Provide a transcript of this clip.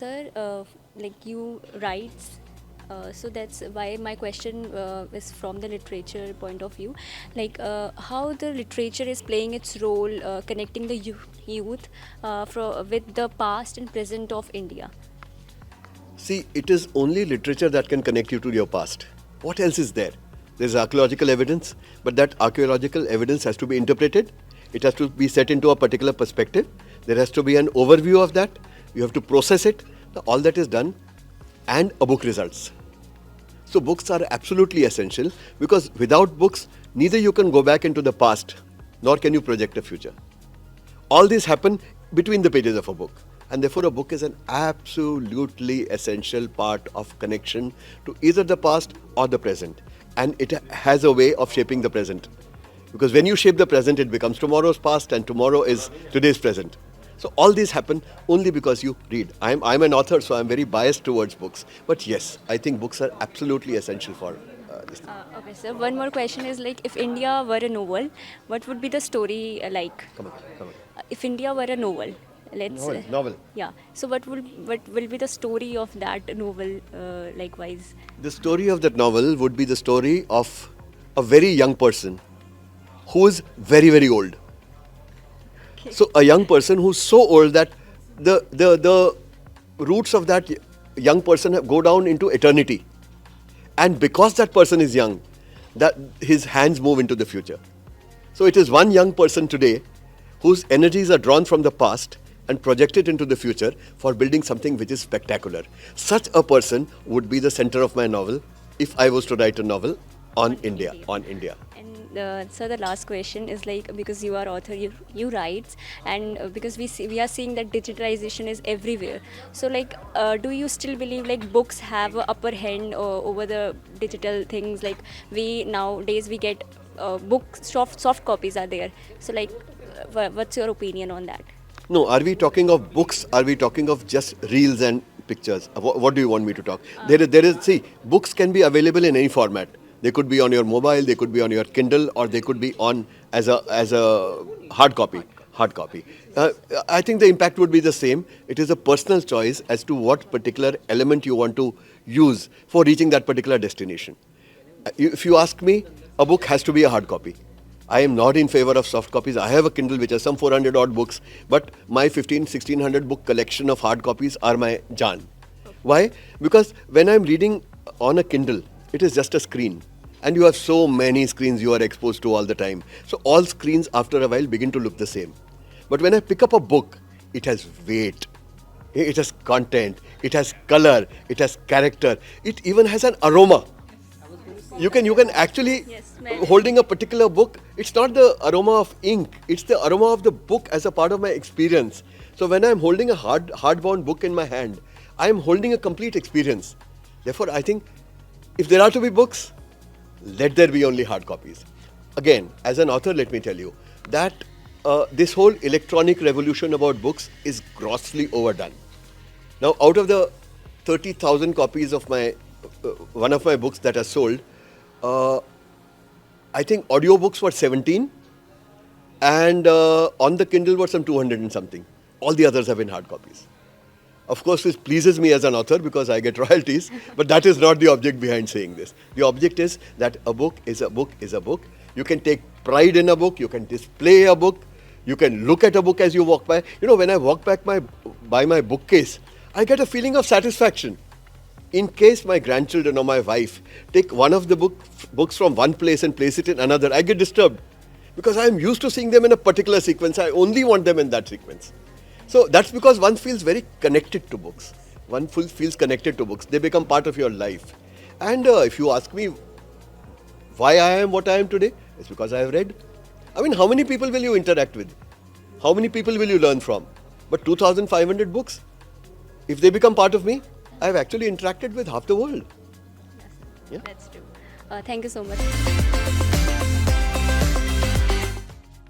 Sir, like you writes, so that's why my question is from the literature point of view, like how the literature is playing its role connecting the youth with the past and present of India. See, it is only literature that can connect you to your past. What else is there? There's archaeological evidence, but that archaeological evidence has to be interpreted. It has to be set into a particular perspective. There has to be an overview of that. You have to process it. All that is done, and a book results. So, books are absolutely essential because without books, neither you can go back into the past nor can you project a future. All these happen between the pages of a book, and therefore a book is an absolutely essential part of connection to either the past or the present, and it has a way of shaping the present, because when you shape the present it becomes tomorrow's past and tomorrow is today's present. So all these happen only because you read. I'm an author, so I'm very biased towards books, but yes, I think books are absolutely essential for this. Okay, so one more question is like if India were a novel, what would be the story like? Come on, come on. If India were a novel, let's Novel. yeah. So what will be the story of that novel likewise? The story of that novel would be the story of a very young person who is very, very old. Okay. So a young person who's so old that the roots of that young person go down into eternity. And because that person is young, that his hands move into the future. So it is one young person today whose energies are drawn from the past and projected into the future for building something which is spectacular. Such a person would be the center of my novel if I was to write a novel on India. On India. And so the last question is like because you are author, you writes, and because we are seeing that digitalization is everywhere. So like, do you still believe like books have a upper hand over the digital things? Like we nowadays we get books, soft copies are there. So like, what's your opinion on that? No, are we talking of books? Are we talking of just reels and pictures? What do you want me to talk? See, books can be available in any format. They could be on your mobile, they could be on your Kindle, or they could be on as a hard copy. Hard copy. I think the impact would be the same. It is a personal choice as to what particular element you want to use for reaching that particular destination. If you ask me, a book has to be a hard copy. I am not in favor of soft copies. I have a Kindle which has some 400 odd books, but my 1600 book collection of hard copies are my jaan. Why? Because when I'm reading on a Kindle, it is just a screen. And you have so many screens you are exposed to all the time. So all screens after a while begin to look the same. But when I pick up a book, it has weight, it has content, it has color, it has character, it even has an aroma. You can actually, Yes, smell. holding a particular book, it's not the aroma of ink, it's the aroma of the book as a part of my experience. So when I'm holding a hardbound book in my hand, I am holding a complete experience. Therefore, I think if there are to be books, let there be only hard copies. Again, as an author, let me tell you that this whole electronic revolution about books is grossly overdone. Now, out of the 30,000 copies of my one of my books that are sold, uh, I think audiobooks were 17, and on the Kindle were some 200 and something. All the others have been hard copies. Of course, this pleases me as an author because I get royalties, but that is not the object behind saying this. The object is that a book is a book is a book. You can take pride in a book, you can display a book, you can look at a book as you walk by. You know, when I walk by my bookcase, I get a feeling of satisfaction. In case my grandchildren or my wife take one of the books from one place and place it in another, I get disturbed because I am used to seeing them in a particular sequence. I only want them in that sequence. So that's because one feels very connected to books. One feels connected to books. They become part of your life. And if you ask me why I am what I am today, it's because I have read. I mean, how many people will you interact with? How many people will you learn from? But 2,500 books, if they become part of me, I have actually interacted with half the world. Yes, Yeah. that's true. Thank you so much.